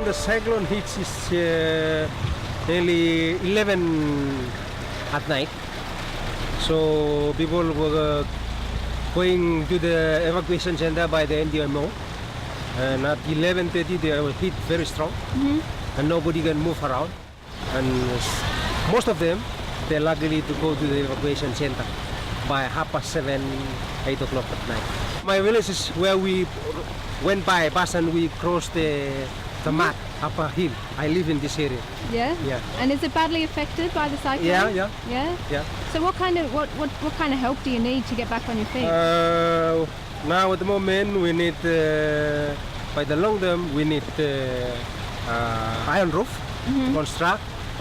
the cyclone hits is nearly 11 at night. So people were going to the evacuation center by the NDMO. And at 11:30 they were hit very strong. And nobody can move around. And most of them, they're lucky to go to the evacuation center by 7:30, 8 o'clock at night. My village is where we went by bus and we crossed the mat up a hill. I live in this area. Yeah? Yeah. And is it badly affected by the cyclone? Yeah. Yeah? So what kind of help do you need to get back on your feet? Now at the moment we need, by the long term, we need iron roof,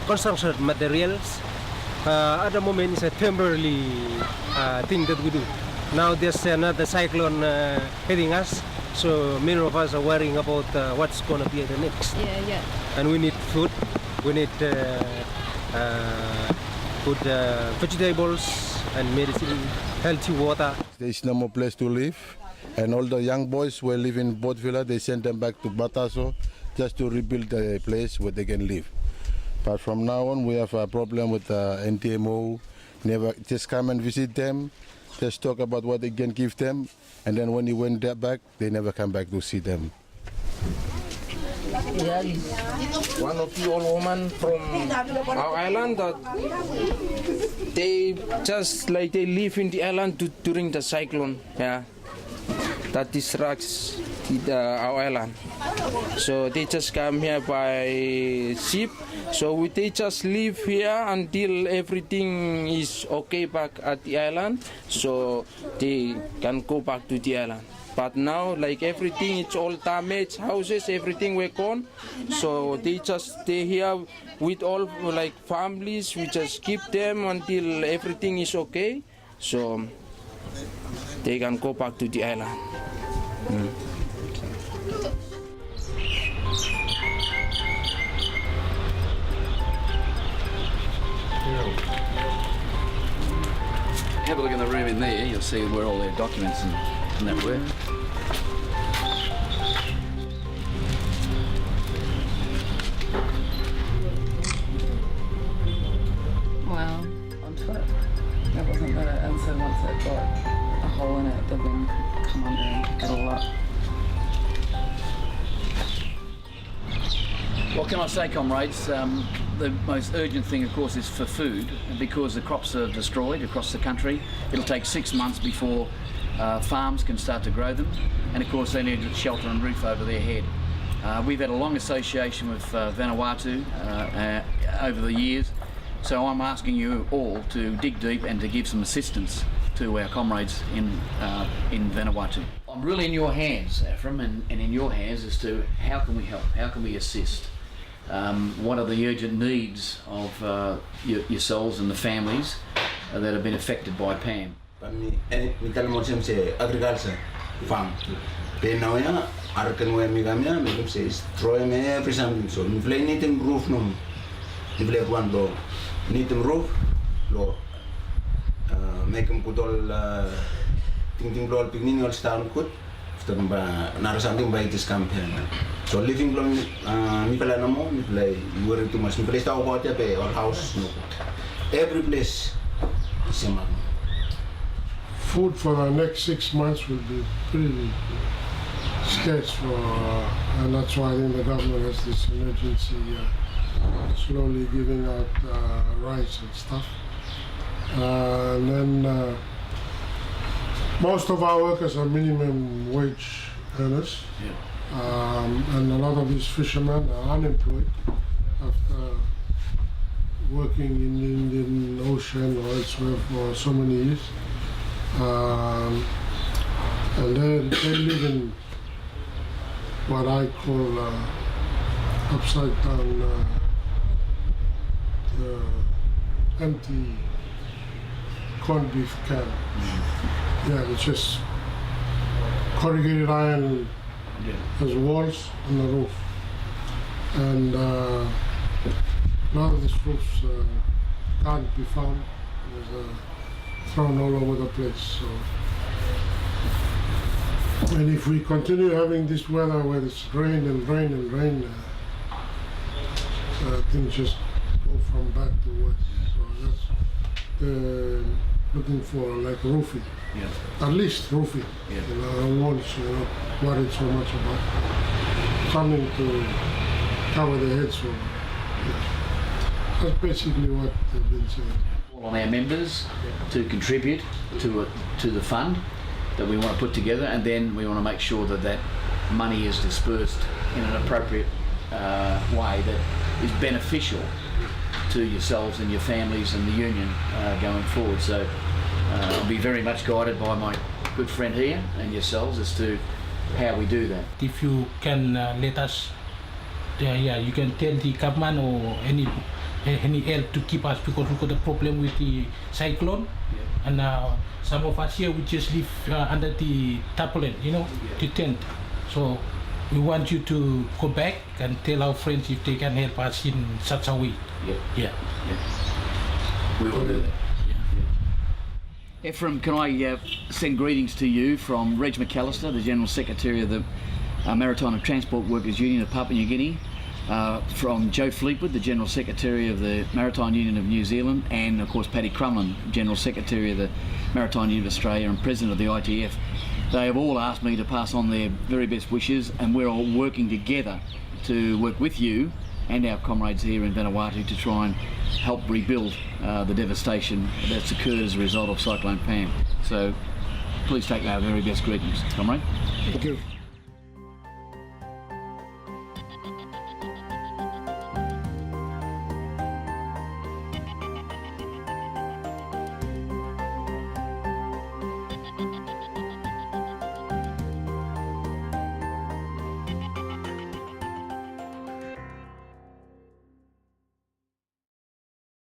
construction materials. At the moment it's a temporary thing that we do. Now there's another cyclone hitting us, so many of us are worrying about what's going to be the next. Yeah. And we need food, we need good vegetables and medicine, healthy water. There's no more place to live, and all the young boys who live in Port Vila, they send them back to Bataso just to rebuild a place where they can live. But from now on, we have a problem with NTMO. Never just come and visit them, just talk about what they can give them, and then when you went back, they never come back to see them. Yeah, one of the old women from our island that they just like they live in the island during the cyclone. Yeah, that disrupts our island. So they just come here by ship. So they just live here until everything is okay back at the island. So they can go back to the island. But now, like everything, it's all damaged, houses, everything were gone. So they just stay here with all like families. We just keep them until everything is okay. So they can go back to the island. Have a look in the room in there, you'll see where all their documents and that were. Wow, on foot. That wasn't the answer. Once it got a hole in it, the wind could come under and pick it all up. What can I say, comrades? The most urgent thing, of course, is for food. And because the crops are destroyed across the country, it'll take 6 months before farms can start to grow them. And of course, they need shelter and roof over their head. We've had a long association with Vanuatu over the years. So I'm asking you all to dig deep and to give some assistance to our comrades in Vanuatu. I'm really in your hands, Ephraim, and in your hands as to how can we help, how can we assist? What are the urgent needs of yourselves and the families that have been affected by Pam? Agriculture farm. Penawaya, Arkanway Migamia, make says, throw him every something. So, we play need him roof no. We play one door. Need him roof, low. Make him good all thinking all picnic all town good. Not something by this campaign. So living long Nicola no more, Nicola you worry too much. Nicola start about your or house no. Every place is same. Food for the next 6 months will be pretty scarce for, and that's why I think the government has this emergency slowly giving out rice and stuff. And then most of our workers are minimum wage earners, and a lot of these fishermen are unemployed after working in the Indian Ocean or elsewhere for so many years. And they live in what I call upside down empty corned beef can. Yeah, it's just corrugated iron as walls on the roof. And now these roofs can't be found. There's thrown all over the place. So, and if we continue having this weather where it's rain and rain and rain, things just go from bad to worse. So that's looking for like roofing. Yeah. At least roofing. Yeah. You know, walls, you're not worried so much about something to cover the heads over. Yeah. That's basically what they've been saying. All on our members to contribute to the fund that we want to put together, and then we want to make sure that that money is dispersed in an appropriate way that is beneficial to yourselves and your families and the union going forward. So I'll be very much guided by my good friend here and yourselves as to how we do that. If you can let us, you can tell the government or any help to keep us, because we got a problem with the cyclone, and some of us here we just live under the tarpaulin, the tent. So we want you to go back and tell our friends if they can help us in such a way. Yeah. We will do that. Ephraim, can I send greetings to you from Reg McAllister, the General Secretary of the Maritime and Transport Workers Union of Papua New Guinea, from Joe Fleetwood, the General Secretary of the Maritime Union of New Zealand, and of course Paddy Crumlin, General Secretary of the Maritime Union of Australia and President of the ITF. They have all asked me to pass on their very best wishes, and we're all working together to work with you and our comrades here in Vanuatu to try and help rebuild the devastation that's occurred as a result of Cyclone Pam. So please take our very best greetings, comrade. Thank you.